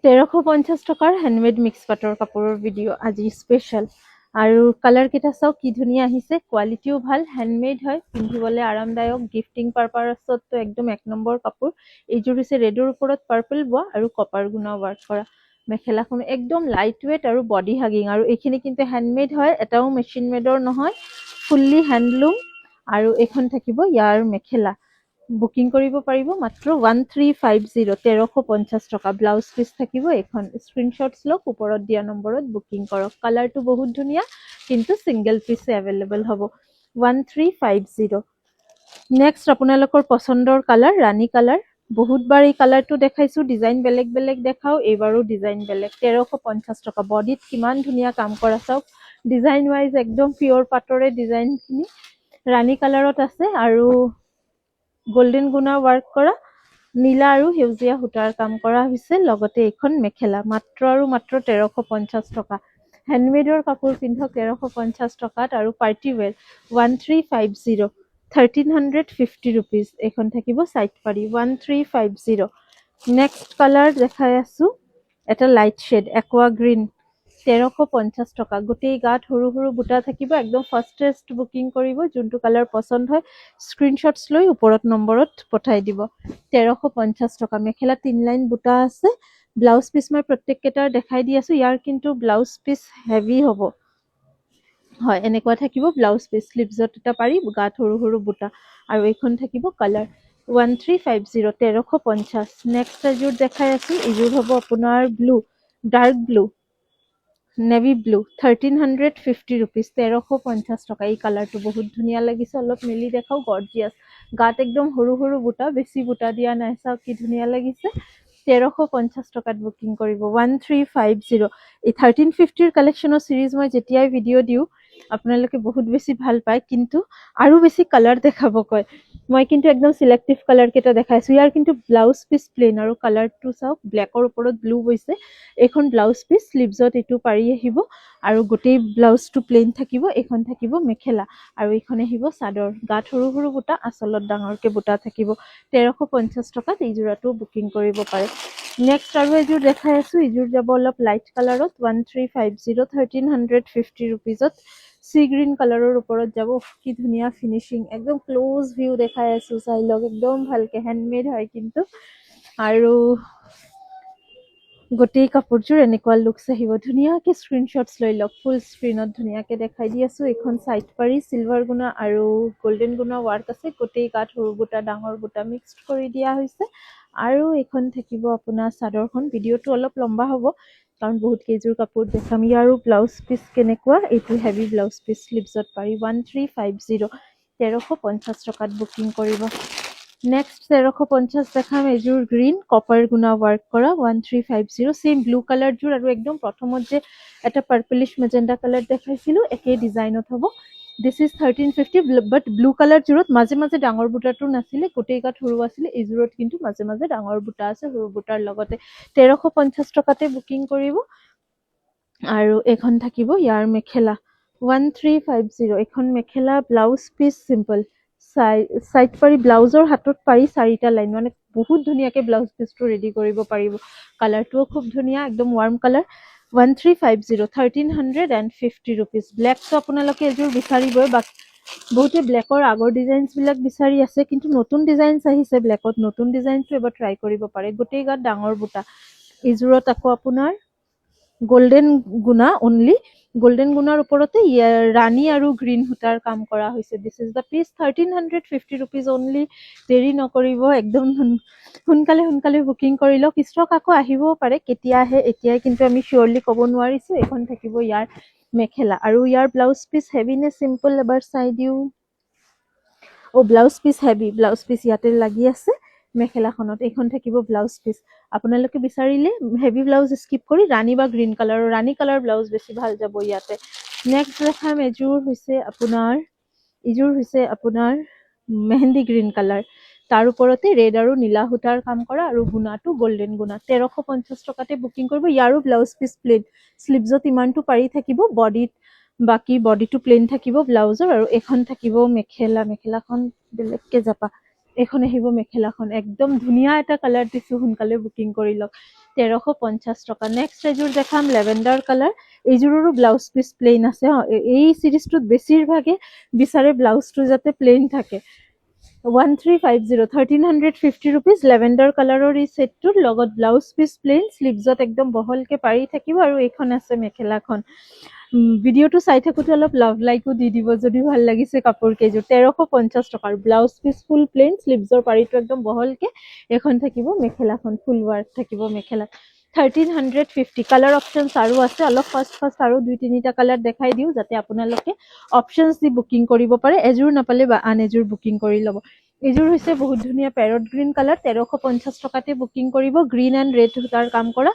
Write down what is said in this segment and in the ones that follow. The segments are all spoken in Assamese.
1350 টকাৰ হ্যান্ডমেড মিক্স পাটৰ কাপোৰৰ ভিডিঅ' আজি স্পেশাল আৰু কালাৰ কেইটা চাও কি ধুনীয়া আহিছে কোৱালিটিও ভাল হ্যান্ডমেড হয় পিন্ধিবলৈ আৰামদায়ক গিফটিং পাৰপাসত তো একদম এক নম্বৰ কাপোৰ এইযোৰ হৈছে ৰেডৰ ওপৰত পাৰ্পল বোৱা আৰু কপাৰ গুণা ৱাৰ্ক কৰা মেখেলাখন একদম লাইট ওয়েট আৰু বডি হাগিং আৰু এইখিনি কিন্তু হ্যান্ডমেড হয় এটাও মেচিন মেডৰ নহয় ফুল্লি হ্যান্ডলুম আৰু এখন থাকিব ইয়াৰ মেখেলা বুকিং কৰিব পাৰিব মাত্ৰ 1350 1350 টকা ব্লাউজ পিস থাকিব এখন স্ক্ৰিনশ্বটছ লওক ওপৰত দিয়া নম্বৰত বুকিং কৰক কালাৰটো বহুত ধুনীয়া কিন্তু সিঙ্গেল পিসে अवेलेबल হ'ব 1350 নেক্সট আপোনালোকৰ পছন্দৰ কালাৰ ৰানী কালাৰ বহুতবাৰ এই কালাৰটো দেখাইছো ডিজাইন বেলেগ বেলেগ দেখাও এইবাৰো ডিজাইন বেলেগ 1350 টকা বডিত কিমান ধুনীয়া কাম কৰা চাওক ডিজাইন ওয়াইজ একদম পিওৰ পাটৰে ডিজাইনখিনি ৰানী কালাৰত আছে আৰু গোল্ডেন গুণা ৱাৰ্ক কৰা নীলা আৰু হেউজিয়া হুটাৰ কাম কৰা হৈছে লগতে এখন মেখেলা মাত্ৰ আৰু মাত্ৰ 1350 টকা হ্যান্ডমেডৰ কাপোৰ পিন্ধক 1350 টকাত আৰু পাৰ্টি ওয়্যাৰ 1350 1350 rupees এখন থাকিব সাইড পাৰি 1350 নেক্সট কালাৰ দেখাই আছো এটা লাইট শেড একুয়া গ্ৰীন 1350 টকা গোটেই গাত সৰু সৰু বুটা থাকিব একদম ফাৰ্স্টেষ্ট বুকিং কৰিব যোনটো কালাৰ পছন্দ হয় স্ক্ৰিনশ্বটছ লৈ ওপৰত নম্বৰত পঠাই দিব 1350 টকা মেখেলা 3 লাইন বুটা আছে ব্লাউজ পিস মই প্ৰত্যেক কেটাৰ দেখাই দি আছো ইয়াৰ কিন্তু ব্লাউজ পিস হেভি হ'ব হয় এনেকুৱা থাকিব ব্লাউজ পিস স্লিভছত এটা পাৰি গাত সৰু সৰু বুটা আৰু এইখন থাকিব কালাৰ 1350 1350 নেক্সট এযোৰ দেখাই আছো এযোৰ হ'ব আপোনাৰ blue dark blue navy blue 1350 rupees 1350 টকা এই কালাৰটো বহুত ধুনীয়া লাগিছে অলপ মিলি দেখাও গৰ্জিয়াস গাত একদম সৰু সৰু বুটা বেছি বুটা দিয়া নাই চাওক কি ধুনীয়া লাগিছে 1350 টকাত বুকিং কৰিব 1350 এই 1350 ৰ কালেকশনৰ সিৰিজ মই যেতিয়াই ভিডিঅ' দিও আপোনালোকে বহুত বেছি ভাল পায় কিন্তু আৰু বেছি কালাৰ দেখাব কয় মই কিন্তু একদম সিলেক্টিভ কালাৰ কেটা দেখাইছো ইয়াৰ কিন্তু ব্লাউজ পিস প্লেন আৰু কালাৰটো চাওক ব্ল্যাকৰ ওপৰত ব্লু হৈছে এখন ব্লাউজ পিস স্লিভছত এটো পাৰি আহিব আৰু গোটেই ব্লাউজটো প্লেন থাকিব এখন থাকিব মেখেলা আৰু এইখন আহিব চাদৰ গাত সৰু সৰু বুটা আচলত ডাঙৰকে বুটা থাকিব 1350 টকাত এই জোৰাটো বুকিং কৰিব পাৰে নেক্সট আৰু এযোৰ দেখাই আছো এযোৰ যাব অলপ লাইট কালাৰত 1350 1350 rupeesত সি গ্ৰীন কালাৰৰ ওপৰত যাব কি ধুনীয়া ফিনিশিং একদম ক্লোজ ভিউ দেখাই আছো চাই লওক একদম ভালকে হ্যান্ডমেড হয় কিন্তু আৰু গোটেই কাপোৰযোৰ এনেকুৱা লুকস আহিব ধুনীয়াকে স্ক্ৰিনশ্বটছ লৈ লওক ফুল স্ক্ৰিনত ধুনীয়াকে দেখাই দি আছো এখন সাইড পাৰি সিলভাৰ গুণা আৰু গোল্ডেন গুণা ৱাৰ্ক আছে গোটেই গাত সৰু বুটা ডাঙৰ বুটা মিক্সড কৰি দিয়া হৈছে আৰু এখন থাকিব আপোনাৰ চাদৰখন ভিডিঅ'টো অলপ লম্বা হ'ব কাৰণ বহুত কেইযোৰ কাপোৰ দেখাম ইয়াৰো ব্লাউজ পিস কেনেকুৱা এইটো হেভি ব্লাউজ পিস স্লিভছত পাৰি 1350 1350 টকাত বুকিং কৰিব নেক্সট 1350 দেখাম এযোৰ গ্ৰীন কপাৰ গুণা ৱাৰ্ক কৰা 1350 সেম ব্লু কালাৰ যোৰ আৰু একদম প্ৰথমত যে এটা পাৰ্পলিশ মেজেন্ডা কালাৰ দেখাইছিলো একে ডিজাইনত হ'ব this is 1350 but blue colour জোৰত মাজে মাজে ডাঙৰ বুটাটো নাছিলে গোটেই গাত সৰু আছিল এই জোৰত কিন্তু মাজে মাজে ডাঙৰ বুটা আছে সৰু বুটাৰ লগতে 1350 টকাতে বুকিং কৰিব আৰু এখন থাকিব ইয়াৰ মেখেলা 1350 এখন মেখেলা ব্লাউজ পিস সিম্পল সাইড পাৰি ব্লাউজৰ হাতত পাৰি চাৰিটা লাইন মানে বহুত ধুনীয়াকে ব্লাউজ পিসটো ৰেডি কৰিব পাৰিব কালাৰটোও খুব ধুনীয়া একদম ৱাৰ্ম কালাৰ 1350 1350 rupees ব্ল্যাকটো আপোনালোকে এযোৰ বিচাৰিবই বাক বহুতে ব্ল্যাকৰ আগৰ ডিজাইনছ বিলাক বিচাৰি আছে কিন্তু নতুন ডিজাইনছ আহিছে ব্ল্যাকত নতুন ডিজাইনটো এবাৰ ট্ৰাই কৰিব পাৰে গোটেই গাত ডাঙৰ বুটা ইজুৰত আকৌ আপোনাৰ গোল্ডেন গুণা অনলি গোল্ডেন গুণাৰ ওপৰতে ৰানী আৰু গ্ৰীন হুটাৰ কাম কৰা হৈছে this is the piece 1350 rupees only দেৰি নকৰিব একদম সোনকালে বুকিং কৰি লওক ষ্টক আকৌ আহিবও পাৰে কেতিয়া আহে এতিয়াই কিন্তু আমি শিওৰলি ক'ব নোৱাৰিছো এখন থাকিব ইয়াৰ মেখেলা আৰু ইয়াৰ ব্লাউজ পিস হেভি নে সিম্পল এবাৰ চাই দিও ও blouse piece heavy blouse piece ইয়াতে লাগি আছে মেখেলাখনত এখন থাকিব ব্লাউজ পিস আপোনালোকে বিচাৰিলে হেভি ব্লাউজ স্কিপ কৰি ৰানী বা গ্ৰীন কালাৰ ৰানী কালাৰ ব্লাউজ বেছি ভাল যাব ইয়াতে নেক্সট দেখাম এযোৰ হৈছে আপোনাৰ মেহেন্দি গ্ৰীন কালাৰ তাৰ ওপৰতে ৰেড আৰু নীলা হুটাৰ কাম কৰা আৰু গুণাটো গোল্ডেন গুণা 1350 টকাতে বুকিং কৰিব ইয়াৰো ব্লাউজ পিস প্লেন স্লিভছত ইমানটো পাৰি থাকিব বডিত বাকি বডিটো প্লেন থাকিব ব্লাউজৰ আৰু এখন থাকিব মেখেলাখন বেলেগকে জাপা এখন আহিব মেখেলাখন একদম ধুনীয়া এটা কালাৰ দিছো সোনকালে বুকিং কৰি লওক 1350 টকা। নেক্সট এযোৰ দেখাম লেভেণ্ডাৰ কালাৰ। এইযোৰৰো ব্লাউজ পিচ প্লেইন আছে। এই চিৰিজটোত বেছিভাগে বিচাৰে ব্লাউজটো যাতে প্লেইন থাকে। 1350 1350 rupees লেভেণ্ডাৰ কালাৰৰ এই সেটটোৰ লগত ব্লাউজ পিচ প্লেইন, স্লিভছত একদম বহলকে পাৰি থাকিব আৰু এইখন আছে মেখেলাখন। ভিডিঅ'টো চাই থাকোঁতে অলপ লাভ লাইকো দি দিব যদি ভাল লাগিছে কাপোৰ কেইযোৰ। 1350 টকাৰ ব্লাউজ পিচ ফুল প্লেইন, স্লিভছৰ পাৰিটো একদম বহলকে, এখন থাকিব মেখেলাখন, ফুল ৱাৰ্ক থাকিব মেখেলাত। 1350 কালাৰ অপশ্যনছ আৰু আছে। অলপ ফাৰ্ষ্ট আৰু 2-3টা কালাৰ দেখাই দিওঁ যাতে আপোনালোকে অপশ্যনছ দি বুকিং কৰিব পাৰে। এযোৰ নাপালে বা আন এযোৰ বুকিং কৰি ল'ব। এইযোৰ হৈছে বহুত ধুনীয়া পেৰট গ্ৰীণ কালাৰ। 1350 টকাতে বুকিং কৰিব। গ্ৰীণ এণ্ড ৰেড সূতাৰ কাম কৰা,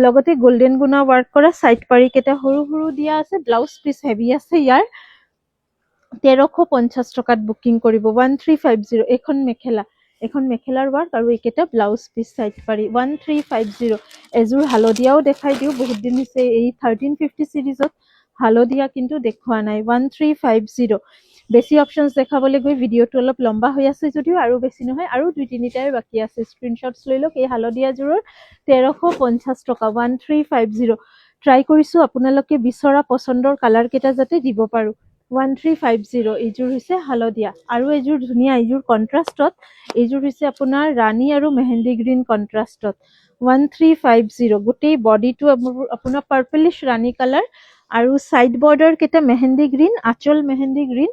লগতে গোল্ডেন গুণা ৱাৰ্ক কৰা, চাইড পাৰি কেইটা সৰু সৰু দিয়া আছে। ব্লাউজ পিচ হেভি আছে ইয়াৰ। 1350 টকাত বুকিং কৰিব। 1350 এখন মেখেলাৰ ৱাৰ্ক আৰু এইকেইটা ব্লাউজ পিচ চাইড পাৰি। 1350 এযোৰ হালধীয়াও দেখাই দিওঁ। বহুত দিন হৈছে এই 1350 চিৰিজত হালধীয়া কিন্তু দেখুওৱা নাই। 1350 বেছি অপশ্যনছ দেখাবলৈ গৈ ভিডিঅ'টো অলপ লম্বা হৈ আছে যদিও আৰু বেছি নহয়, আৰু 2-3টাই বাকী আছে। স্ক্ৰীনশ্বটছ লৈ লওক। এই হালধীয়াযোৰৰ 1350 টকা। 1350 ট্ৰাই কৰিছোঁ আপোনালোকে বিচৰা পচন্দৰ কালাৰ কেইটা যাতে দিব পাৰোঁ। 1350 এইযোৰ হৈছে হালধীয়া। আৰু এইযোৰ ধুনীয়া, এইযোৰ কণ্ট্ৰাষ্টত। এইযোৰ হৈছে আপোনাৰ ৰাণী আৰু মেহেন্দি গ্ৰীণ কণ্ট্ৰাষ্টত। 1350 গোটেই বডিটো আপোনাৰ পাৰ্পলিছ ৰাণী কালাৰ আৰু চাইড বৰ্ডাৰ কেইটা মেহেন্দি গ্ৰীণ, আঁচল মেহেন্দি গ্ৰীণ,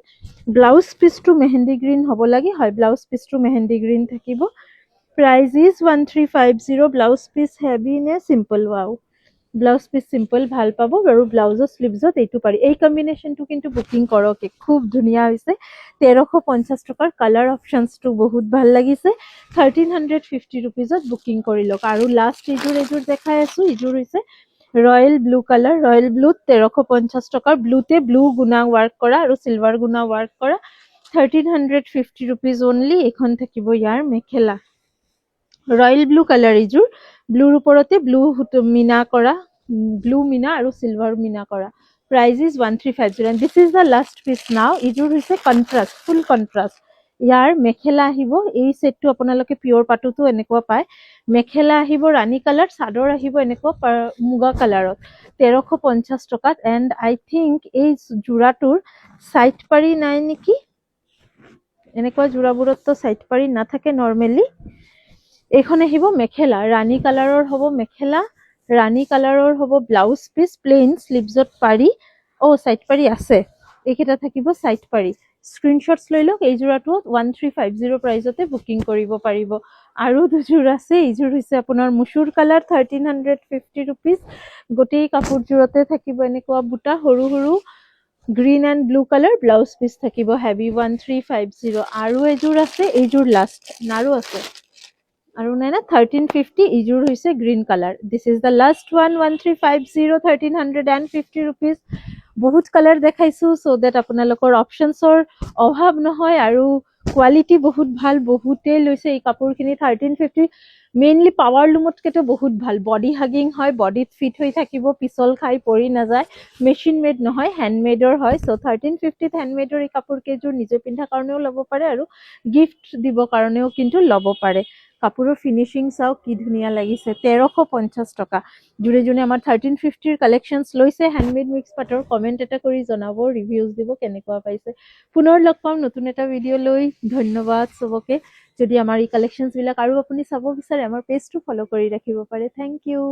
ব্লাউজ পিচটো মেহেন্দি গ্ৰীণ হ'ব লাগে। হয়, ব্লাউজ পিচটো মেহেন্দি গ্ৰীণ থাকিব। Price is 1350। Blouse piece heavy নে simple? Wow, blouse piece simple ভাল পাব আৰু ব্লাউজৰ স্লিভছত এইটো পাৰি। এই কম্বিনেশ্যনটো কিন্তু বুকিং কৰক, খুব ধুনীয়া হৈছে। 1350 টকাৰ কালাৰ অপশ্যনছটো বহুত ভাল লাগিছে। 1350 ৰুপিজত বুকিং কৰি লওক। আৰু লাষ্ট এইযোৰ দেখাই আছোঁ। এইযোৰ হৈছে ৰয়েল ব্লু কালাৰ। ৰয়েল ব্লুত 1350 টকাৰ। ব্লুতে ব্লু গুণা ৱাৰ্ক কৰা আৰু চিলভাৰ গুণা ৱাৰ্ক কৰা। 1350 ৰুপিজ অনলি। এইখন থাকিব ইয়াৰ মেখেলা। ৰয়েল ব্লু কালাৰ এইযোৰ। ব্লুৰ ওপৰতে ব্লু মিনা কৰা, ব্লু মিনা আৰু চিলভাৰ মিনা কৰা। Price is 1350 and this is the last piece now. এইযোৰ হৈছে কণ্ট্ৰাষ্ট, ফুল কণ্ট্ৰাষ্ট। ইয়াৰ মেখেলা আহিব, এই ছেটটো আপোনালোকে পিয়ৰ পাটতো এনেকুৱা পায়। মেখেলা আহিব ৰাণী কালাৰ, চাদৰ আহিব এনেকুৱা মুগা কালাৰত। 1350 টকাত। এণ্ড আই থিংক এই যোৰাটোৰ চাইড পাৰি নাই নেকি? এনেকুৱা যোৰাবোৰততো চাইড পাৰি নাথাকে নৰ্মেলি। এইখন আহিব মেখেলা, ৰাণী কালাৰৰ হ'ব মেখেলা, ৰাণী কালাৰৰ হ'ব ব্লাউজ পিচ প্লেইন, স্লিভছত পাৰি। চাইড পাৰি আছে। এইকেইটা থাকিব চাইড পাৰি। স্ক্ৰীনশ্বটছ লৈ লওক। এই যোৰাটো 1350 প্ৰাইজতে বুকিং কৰিব পাৰিব। আৰু দুযোৰ আছে। এইযোৰ হৈছে আপোনাৰ মচুৰ কালাৰ, 1350 ৰুপিজ। গোটেই কাপোৰযোৰতে থাকিব এনেকুৱা বুটা, সৰু সৰু green and blue colour. Blouse piece থাকিব হেভি। 1350। আৰু এযোৰ আছে, এইযোৰ লাষ্ট আৰু আছে। আৰু নাই না 1350। এইযোৰ হৈছে green colour. This is the last one. 1350 1350 rupees. বহুত কালাৰ দেখাইছোঁ চ' ডেট আপোনালোকৰ অপশ্যনছৰ অভাৱ নহয় আৰু কোৱালিটি বহুত ভাল। বহুতেই লৈছে এই কাপোৰখিনি। 1350 মেইনলি পাৱাৰ লুমতকেতো বহুত ভাল। বডি হাগিং হয়, বডিত ফিট হৈ থাকিব, পিছল খাই পৰি নাযায়। মেচিন মেড নহয়, হেণ্ডমেডৰ হয়। চ' 1350 হেণ্ডমেডৰ এই কাপোৰ কেইযোৰ নিজে পিন্ধাৰ কাৰণেও ল'ব পাৰে আৰু গিফ্ট দিবৰ কাৰণেও কিন্তু ল'ব পাৰে। কাপোৰৰ ফিনিচিং চাওক কি ধুনীয়া লাগিছে। 1350 টকা। যোনে যোনে আমাৰ 1350 কালেকশ্যনছ লৈছে হেণ্ডমেড মিক্স পাটৰ, কমেণ্ট এটা কৰি জনাব, ৰিভিউজ দিব কেনেকুৱা পাইছে। পুনৰ লগ পাম নতুন এটা ভিডিঅ' লৈ। ধন্যবাদ চবকে। যদি আমাৰ এই কালেকশ্যনছবিলাক আৰু আপুনি চাব বিচাৰে আমাৰ পেজটো ফ'ল' কৰি ৰাখিব পাৰে। Thank U.